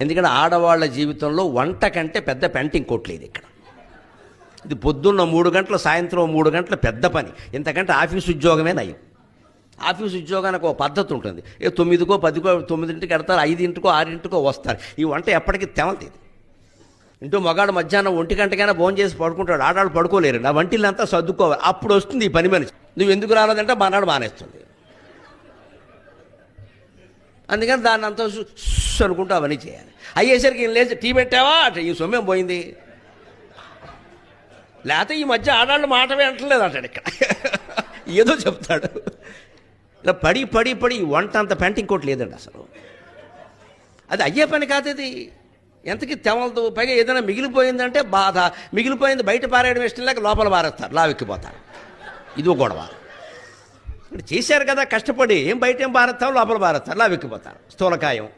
ఎందుకంటే ఆడవాళ్ళ జీవితంలో వంట కంటే పెద్ద పెంటింగ్ కొట్టలేదు ఇక్కడ. ఇది పొద్దున్న 3 గంటలు, సాయంత్రం 3 గంటల పెద్ద పని. ఇంతకంటే ఆఫీస్ ఉద్యోగమే నయం. ఆఫీస్ ఉద్యోగానికి ఒక పద్ధతి ఉంటుంది. 9కో 10కో 9ంటికి వెడతారు, 5కో 6కో వస్తారు. ఈ వంట ఎప్పటికీ తెమలతీది. ఇంటూ మగాడు మధ్యాహ్నం 1 గంటకైనా భోజనం చేసి పడుకుంటాడు, ఆడాడు పడుకోలేరు. నా వంటిల్లంతా సర్దుకోవాలి. అప్పుడు వస్తుంది ఈ పని మనిషి. నువ్వు ఎందుకు రాలేదంటే మనాడు మానేస్తుంది. అందుకని దాన్ని అంతా అనుకుంటూ అవన్నీ చేయాలి. అయ్యేసరికి ఈయన లేచి టీ పెట్టావా అంటే ఈ సొమ్మేం పోయింది. లేకపోతే ఈ మధ్య ఆడాళ్ళు మాట వింటలేదు అంటాడు. ఇక్కడ ఏదో చెప్తాడు. ఇలా పడి పడి పడి వంట అంత పెంటింగ్ కోట్ లేదండి అసలు. అది అయ్యే పని కాదు. అది ఎంతకి తెమలదు. పైగా ఏదైనా మిగిలిపోయిందంటే బాధ. మిగిలిపోయింది బయట పారేయడం ఇష్టం లేక లోపల పారేస్తారు, లావెక్కిపోతారు. ఇదో గొడవ. ఇప్పుడు చేశారు కదా కష్టపడి, ఏం బయట ఏం పారేస్తాం, లోపల పారేస్తారు, లావెక్కిపోతారు. స్థూలకాయం.